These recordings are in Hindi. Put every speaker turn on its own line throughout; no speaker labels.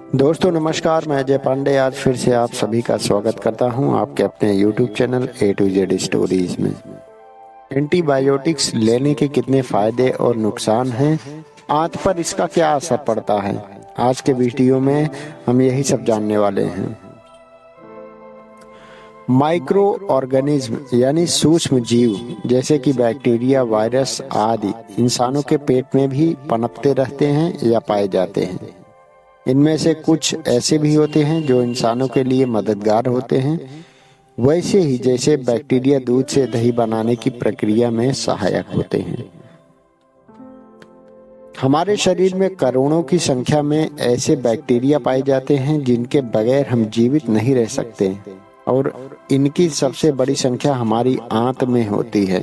दोस्तों नमस्कार, मैं अजय पांडे आज फिर से आप सभी का स्वागत करता हूं आपके अपने YouTube channel A to Z stories में। एंटीबायोटिक्स लेने के कितने फायदे और नुकसान हैं, आंत पर इसका क्या असर पड़ता है, आज के वीडियो में हम यही सब जानने वाले हैं। माइक्रो ऑर्गेनिज्म यानी सूक्ष्म जीव जैसे कि बैक्टीरिया, वायरस आदि इंसानों के पेट में भी पनपते रहते हैं या पाए जाते हैं। इनमें से कुछ ऐसे भी होते हैं जो इंसानों के लिए मददगार होते हैं, वैसे ही जैसे बैक्टीरिया दूध से दही बनाने की प्रक्रिया में सहायक होते हैं। हमारे शरीर में करोड़ों की संख्या में ऐसे बैक्टीरिया पाए जाते हैं जिनके बगैर हम जीवित नहीं रह सकते और इनकी सबसे बड़ी संख्या हमारी आंत में होती है।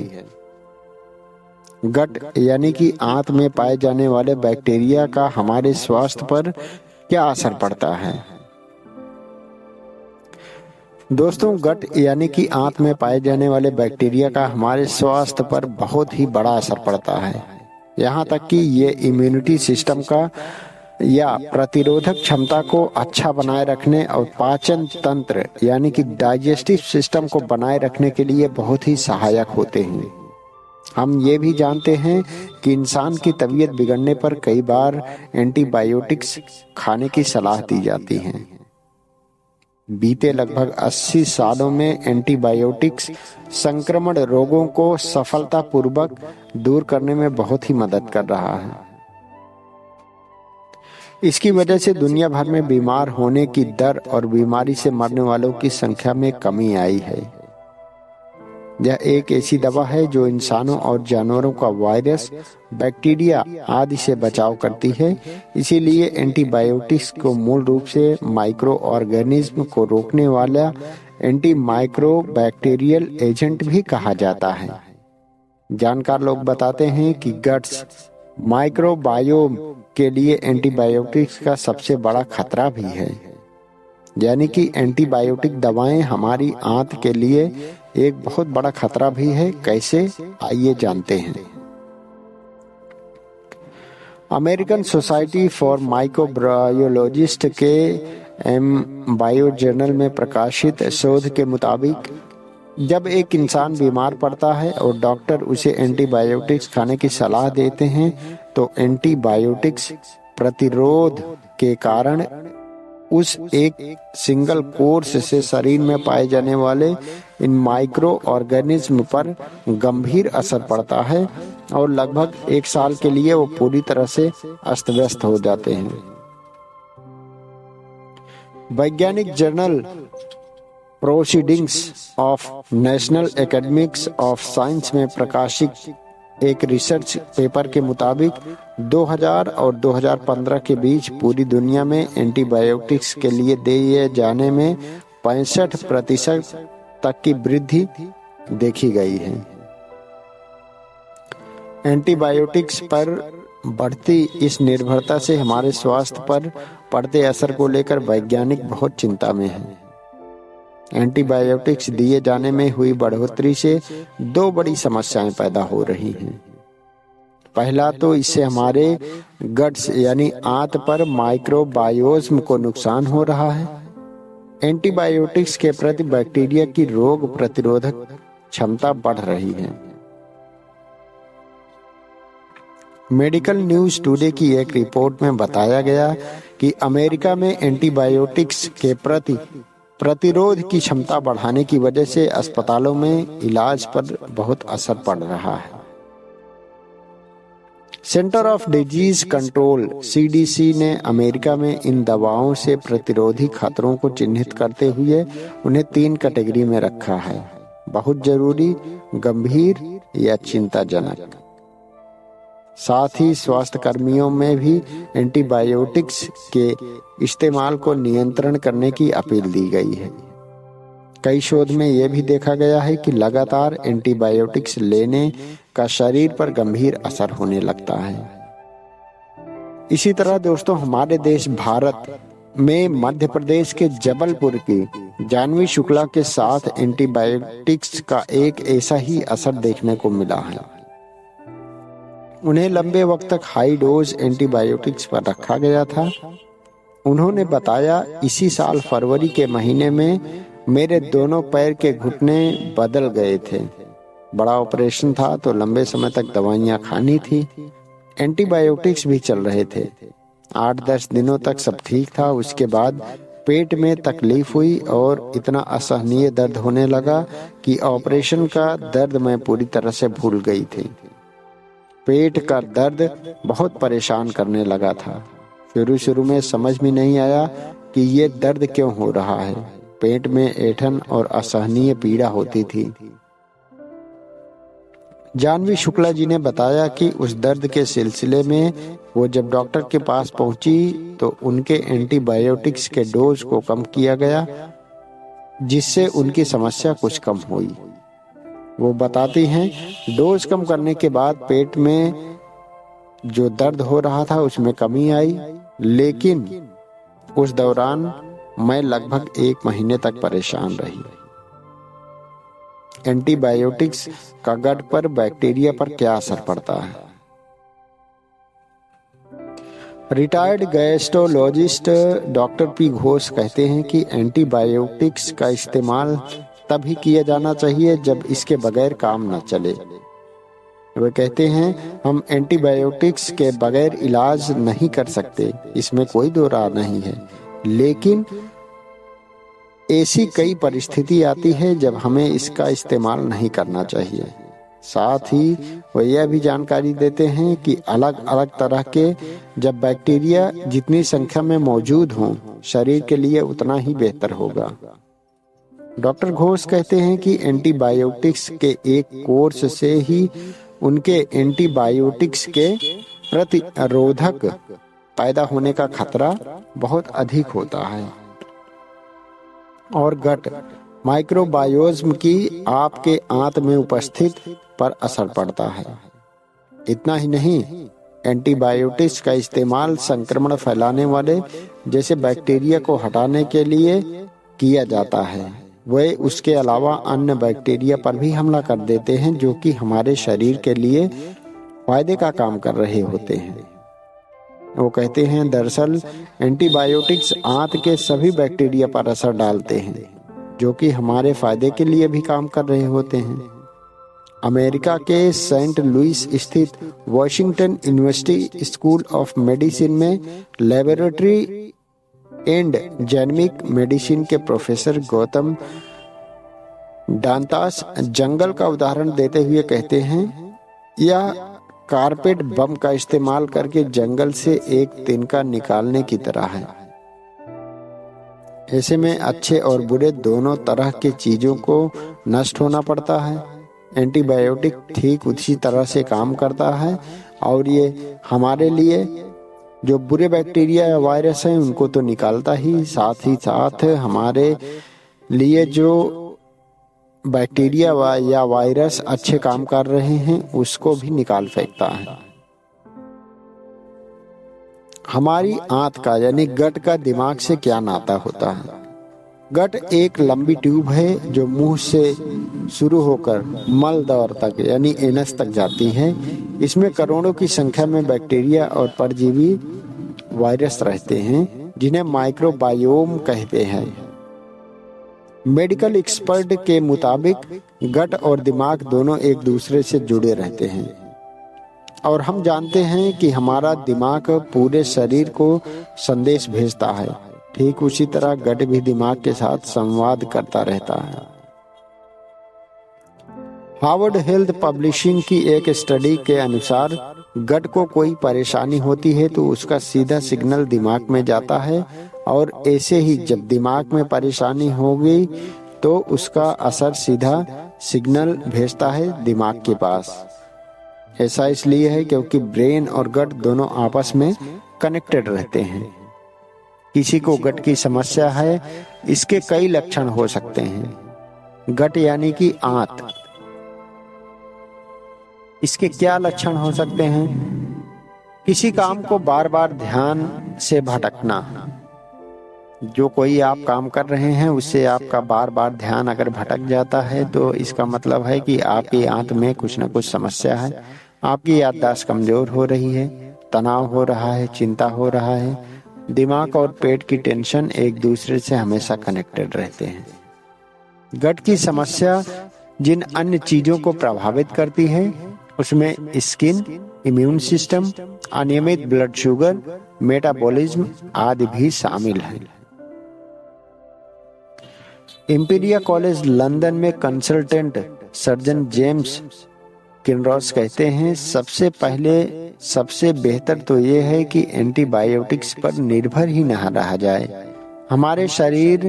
गट यानी कि आंत में पाए जाने वाले बैक्टीरिया का हमारे स्वास्थ्य पर क्या असर पड़ता है। दोस्तों, गट यानी कि आंत में पाए जाने वाले बैक्टीरिया का हमारे स्वास्थ्य पर बहुत ही बड़ा असर पड़ता है। यहाँ तक कि ये इम्यूनिटी सिस्टम का या प्रतिरोधक क्षमता को अच्छा बनाए रखने और पाचन तंत्र यानी कि डाइजेस्टिव सिस्टम को बनाए रखने के लिए बहुत ही सहायक होते हैं। हम ये भी जानते हैं कि इंसान की तबीयत बिगड़ने पर कई बार एंटीबायोटिक्स खाने की सलाह दी जाती है। बीते लगभग 80 सालों में एंटीबायोटिक्स संक्रमण रोगों को सफलतापूर्वक दूर करने में बहुत ही मदद कर रहा है। इसकी वजह से दुनिया भर में बीमार होने की दर और बीमारी से मरने वालों की संख्या में कमी आई है। यह एक ऐसी दवा है जो इंसानों और जानवरों का वायरस, बैक्टीरिया आदि से बचाव करती है। इसीलिए एंटीबायोटिक्स को मूल रूप से माइक्रो ऑर्गेनिज्म को रोकने वाला एंटी माइक्रोबैक्टीरियल एजेंट भी कहा जाता है। जानकार लोग बताते हैं कि गट्स माइक्रोबायोम के लिए एंटीबायोटिक्स का सबसे बड़ा खतरा भी है, यानी कि एंटीबायोटिक दवाएं हमारी आंत के लिए एक बहुत बड़ा खतरा भी है। कैसे, आइए जानते हैं। अमेरिकन सोसाइटी फॉर माइक्रोबायोलॉजिस्ट के बायो जर्नल में प्रकाशित शोध के मुताबिक जब एक इंसान बीमार पड़ता है और डॉक्टर उसे एंटीबायोटिक्स खाने की सलाह देते हैं तो एंटीबायोटिक्स प्रतिरोध के कारण उस एक सिंगल कोर्स से शरीर में पाए जाने वाले इन माइक्रो ऑर्गेनिज्म पर गंभीर असर पड़ता है और लगभग 1 साल के लिए वो पूरी तरह से अस्त व्यस्त हो जाते हैं। वैज्ञानिक journal proceedings of national academics of science में प्रकाशित एक रिसर्च पेपर के मुताबिक 2000 और 2015 के बीच पूरी दुनिया में एंटीबायोटिक्स के लिए दिए जाने में 65% तक की वृद्धि देखी गई है। एंटीबायोटिक्स पर बढ़ती इस निर्भरता से हमारे स्वास्थ्य पर पड़ते असर को लेकर वैज्ञानिक बहुत चिंता में हैं। एंटीबायोटिक्स दिए जाने में हुई बढ़ोतरी से 2 बड़ी समस्याएं पैदा हो रही हैं। पहला तो इससे हमारे गट्स यानी आंत पर माइक्रोबायोज्म को नुकसान हो रहा है। एंटीबायोटिक्स के प्रति बैक्टीरिया की रोग प्रतिरोधक क्षमता बढ़ रही है। मेडिकल न्यूज टुडे की एक रिपोर्ट में बताया गया कि अमेरिका में एंटीबायोटिक्स के प्रति प्रतिरोध की क्षमता बढ़ाने की वजह से अस्पतालों में इलाज पर बहुत असर पड़ रहा है। Centre of disease control CDC ने अमेरिका में इन दवाओं से प्रतिरोधी खतरों को चिन्हित करते हुए उन्हें 3 कैटेगरी में रखा है: बहुत जरूरी, गंभीर या चिंताजनक। साथ ही स्वास्थ्य कर्मियों में भी एंटीबायोटिक्स के इस्तेमाल को नियंत्रण करने की अपील दी गई है। कई शोध में यह भी देखा गया है कि लगातार एंटीबायोटिक्स लेने का शरीर पर गंभीर असर होने लगता है। इसी तरह दोस्तों, हमारे देश भारत में मध्य प्रदेश के जबलपुर की जानवी शुक्ला के साथ एंटीबायोटिक्स का एक ऐसा ही असर देखने को मिला है। उन्हें लंबे वक्त तक हाई डोज एंटीबायोटिक्स पर रखा गया था। उन्होंने बताया, इसी साल फरवरी के महीने में मेरे दोनों पैर के घुटने बदल गए थे। बड़ा ऑपरेशन था तो लंबे समय तक दवाइयाँ खानी थी। एंटीबायोटिक्स भी चल रहे थे। 8-10 दिनों तक सब ठीक था। उसके बाद पेट में तकलीफ हुई और इतना असहनीय दर्द होने लगा कि ऑपरेशन का दर्द मैं पूरी तरह से भूल गई थी। पेट का दर्द बहुत परेशान करने लगा था। शुरू में समझ में नहीं आया कि ये दर्द क्यों हो रहा है। पेट में ऐंठन और असहनीय पीड़ा होती थी। जानवी शुक्ला जी ने बताया कि उस दर्द के सिलसिले में वो जब डॉक्टर के पास पहुंची तो उनके एंटीबायोटिक्स के डोज को कम किया गया, जिससे उनकी समस्या कुछ कम हुई। वो बताती हैं, डोज कम करने के बाद पेट में जो दर्द हो रहा था उसमें कमी आई, लेकिन उस दौरान मैं लगभग 1 महीने तक परेशान रही। एंटीबायोटिक्स का गट पर, बैक्टीरिया पर क्या असर पड़ता है? Retired gastrologist doctor P Ghosh कहते हैं कि एंटीबायोटिक्स का इस्तेमाल तभी किया जाना चाहिए जब इसके बगैर काम न चले। वे कहते हैं, हम एंटीबायोटिक्स के बगैर इलाज नहीं कर सकते, इसमें कोई दो राय नहीं है, लेकिन ऐसी कई परिस्थिति आती है जब हमें इसका इस्तेमाल नहीं करना चाहिए। साथ ही वे यह भी जानकारी देते हैं कि अलग अलग तरह के जब बैक्टीरिया जितनी संख्या में मौजूद हों, शरीर के लिए उतना ही बेहतर होगा। डॉक्टर घोष कहते हैं कि एंटीबायोटिक्स के एक कोर्स से ही उनके एंटीबायोटिक्स के प्रतिरोधक पैदा होने का खतरा बहुत अधिक होता है। और गट माइक्रोबायोज्म की आपके आंत में उपस्थित पर असर पड़ता है। इतना ही नहीं, एंटीबायोटिक्स का इस्तेमाल संक्रमण फैलाने वाले जैसे बैक्टीरिया को हटाने के लिए किया जाता है। वे उसके अलावा अन्य बैक्टीरिया पर भी हमला कर देते हैं जो कि हमारे शरीर के लिए फायदे का काम कर रहे होते हैं। वो कहते हैं, दरअसल एंटीबायोटिक्स आंत के सभी बैक्टीरिया पर असर डालते हैं जो कि हमारे फायदे के लिए भी काम कर रहे होते हैं। अमेरिका के सेंट लुइस स्थित Washington university school of medicine में लेबोरेटरी एंड जेनेटिक मेडिसिन के प्रोफेसर गौतम डांतास जंगल का उदाहरण देते हुए कहते हैं, यह कारपेट बम का इस्तेमाल करके जंगल से एक तिनका निकालने की तरह है। ऐसे में अच्छे और बुरे दोनों तरह के चीजों को नष्ट होना पड़ता है। एंटीबायोटिक ठीक उसी तरह से काम करता है और ये हमारे लिए जो बुरे बैक्टीरिया या वायरस हैं उनको तो निकालता ही साथ हमारे लिए जो बैक्टीरिया या वायरस अच्छे काम कर रहे हैं उसको भी निकाल फेंकता है। हमारी आंत का यानी गट का दिमाग से क्या नाता होता है? गट एक लंबी ट्यूब है जो मुंह से शुरू होकर मलद्वार तक यानी एनस तक जाती है। इसमें करोड़ों की संख्या में बैक्टीरिया और परजीवी वायरस रहते हैं जिन्हें माइक्रोबायोम कहते हैं। मेडिकल एक्सपर्ट के मुताबिक गट और दिमाग दोनों एक दूसरे से जुड़े रहते हैं और हम जानते हैं कि हमारा दिमाग पूरे शरीर को संदेश भेजता है। ठीक उसी तरह गट भी दिमाग के साथ संवाद करता रहता है। हार्वर्ड हेल्थ पब्लिशिंग की एक स्टडी के अनुसार गट को कोई परेशानी होती है तो उसका सीधा सिग्नल दिमाग में जाता है और ऐसे ही जब दिमाग में परेशानी होगी तो उसका असर सीधा सिग्नल भेजता है दिमाग के पास। ऐसा इसलिए है क्योंकि ब्रेन और गट दोनों आपस में कनेक्टेड रहते हैं। किसी को गट की समस्या है, इसके कई लक्षण हो सकते हैं। गट यानी कि आंत, इसके क्या लक्षण हो सकते हैं? किसी काम को बार बार ध्यान से भटकना। जो कोई आप काम कर रहे हैं उससे आपका बार बार ध्यान अगर भटक जाता है तो इसका मतलब है कि आपकी आंत में कुछ न कुछ समस्या है। आपकी याददाश्त कमजोर हो रही है, तनाव हो रहा है, चिंता हो रहा है, दिमाग और पेट की टेंशन एक दूसरे से हमेशा कनेक्टेड रहते हैं। गट की समस्या जिन अन्य चीजों को प्रभावित करती है उसमें स्किन, इम्यून सिस्टम, अनियमित ब्लड शुगर, मेटाबॉलिज्म आदि भी शामिल है। इंपीरियल कॉलेज लंदन में कंसल्टेंट सर्जन जेम्स किनरॉस कहते हैं, सबसे पहले सबसे बेहतर तो ये है कि एंटीबायोटिक्स पर निर्भर ही न रहा जाए। हमारे शरीर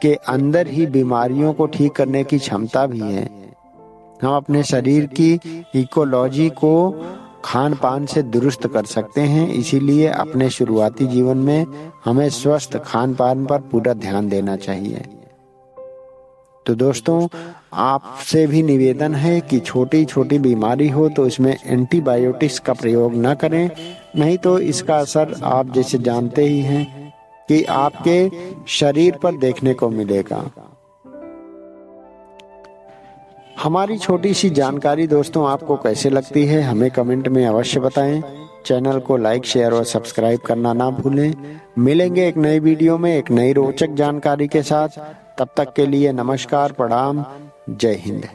के अंदर ही बीमारियों को ठीक करने की क्षमता भी है। हम अपने शरीर की इकोलॉजी को खान पान से दुरुस्त कर सकते हैं। इसीलिए अपने शुरुआती जीवन में हमें स्वस्थ खान पान पर पूरा ध्यान देना चाहिए। तो दोस्तों, आपसे भी निवेदन है कि छोटी छोटी बीमारी हो तो इसमें एंटीबायोटिक्स का प्रयोग न करें, नहीं तो इसका असर आप जैसे जानते ही हैं कि आपके शरीर पर देखने को मिलेगा। हमारी छोटी सी जानकारी दोस्तों आपको कैसे लगती है हमें कमेंट में अवश्य बताएं। चैनल को लाइक, शेयर और सब्सक्राइब करना ना भूलें। मिलेंगे एक नई वीडियो में एक नई रोचक जानकारी के साथ। तब तक के लिए नमस्कार, प्रणाम, जय हिंद।